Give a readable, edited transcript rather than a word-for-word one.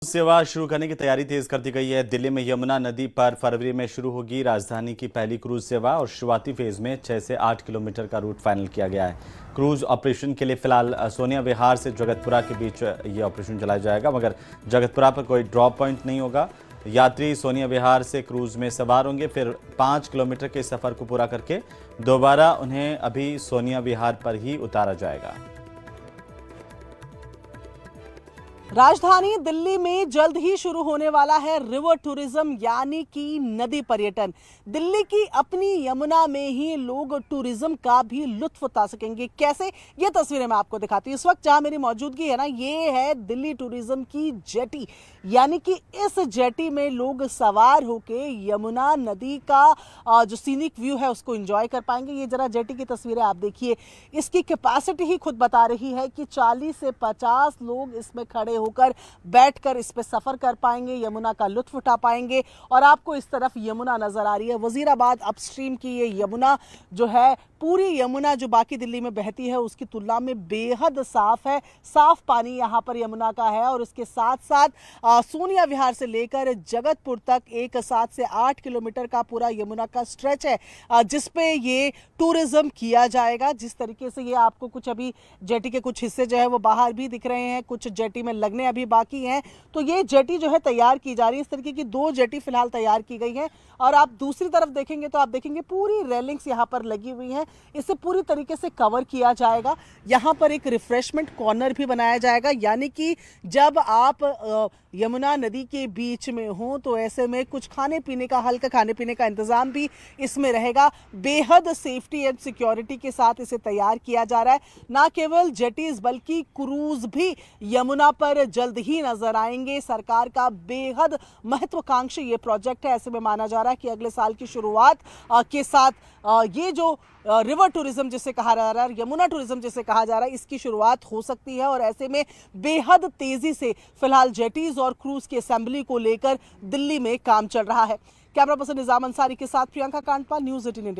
सेवा शुरू करने की तैयारी तेज कर दी गई है। दिल्ली में यमुना नदी पर फरवरी में शुरू होगी राजधानी की पहली क्रूज सेवा और शुरुआती फेज में 6 से 8 किलोमीटर का रूट फाइनल किया गया है। क्रूज ऑपरेशन के लिए फिलहाल सोनिया विहार से जगतपुरा के बीच ये ऑपरेशन चलाया जाएगा, मगर जगतपुरा पर कोई ड्रॉप पॉइंट नहीं होगा। यात्री सोनिया विहार से क्रूज में सवार होंगे, फिर 5 किलोमीटर के सफर को पूरा करके दोबारा उन्हें अभी सोनिया विहार पर ही उतारा जाएगा। राजधानी दिल्ली में जल्द ही शुरू होने वाला है रिवर टूरिज्म यानी कि नदी पर्यटन। दिल्ली की अपनी यमुना में ही लोग टूरिज्म का भी लुत्फ उठा सकेंगे। कैसे, ये तस्वीरें मैं आपको दिखाती हूँ। इस वक्त जहां मेरी मौजूदगी है ना, ये है दिल्ली टूरिज्म की जेटी, यानी कि इस जेटी में लोग सवार होके यमुना नदी का जो सीनिक व्यू है उसको एंजॉय कर पाएंगे। ये जरा जेटी की तस्वीरें आप देखिए, इसकी कैपेसिटी ही खुद बता रही है कि 40 से 50 लोग इसमें खड़े होकर बैठकर इस पे सफर कर पाएंगे, यमुना का लुत्फ उठा पाएंगे। और आपको इस तरफ यमुना नजर आ रही है, वजीराबाद अपस्ट्रीम की ये यमुना जो है, पूरी यमुना जो बाकी दिल्ली में बहती है उसकी तुलना में बेहद साफ है। साफ पानी यहाँ पर यमुना का है और इसके साथ साथ सोनिया विहार से लेकर जगतपुर तक एक 7 से 8 किलोमीटर का पूरा यमुना का स्ट्रेच है जिसपे ये टूरिज्म किया जाएगा। जिस तरीके से ये आपको कुछ अभी जेटी के कुछ हिस्से जो है वो बाहर भी दिख रहे हैं, कुछ जेटी में लगने अभी बाकी हैं। तो ये जेटी जो है तैयार की जा रही है। इस तरीके की 2 जेटी फिलहाल तैयार की गई हैं और आप दूसरी तरफ देखेंगे तो आप देखेंगे पूरी रेलिंग्स यहाँ पर लगी हुई हैं। इसे पूरी तरीके से कवर किया जाएगा। यहाँ पर एक रिफ्रेशमेंट कॉर्नर भी बनाया जाएगा, यानी कि जब आप यमुना नदी के बीच में हो तो ऐसे में कुछ खाने पीने का, हल्का खाने पीने का इंतजाम भी इसमें रहेगा। बेहद सेफ्टी एंड सिक्योरिटी के साथ इसे तैयार किया जा रहा है। ना केवल जेटीज बल्कि क्रूज भी यमुना पर जल्द ही नजर आएंगे। सरकार का बेहद महत्वाकांक्षी ये प्रोजेक्ट है। ऐसे में माना जा रहा है कि अगले साल की शुरुआत के साथ ये जो रिवर टूरिज्म जिसे कहा जा रहा है, यमुना टूरिज्म जिसे कहा जा रहा है, इसकी शुरुआत हो सकती है। और ऐसे में बेहद तेजी से फिलहाल जेटीज और क्रूज की असेंबली को लेकर दिल्ली में काम चल रहा है। कैमरा पर्सन निजाम अंसारी के साथ प्रियंका कांडपाल, न्यूज़ 18 इंडिया।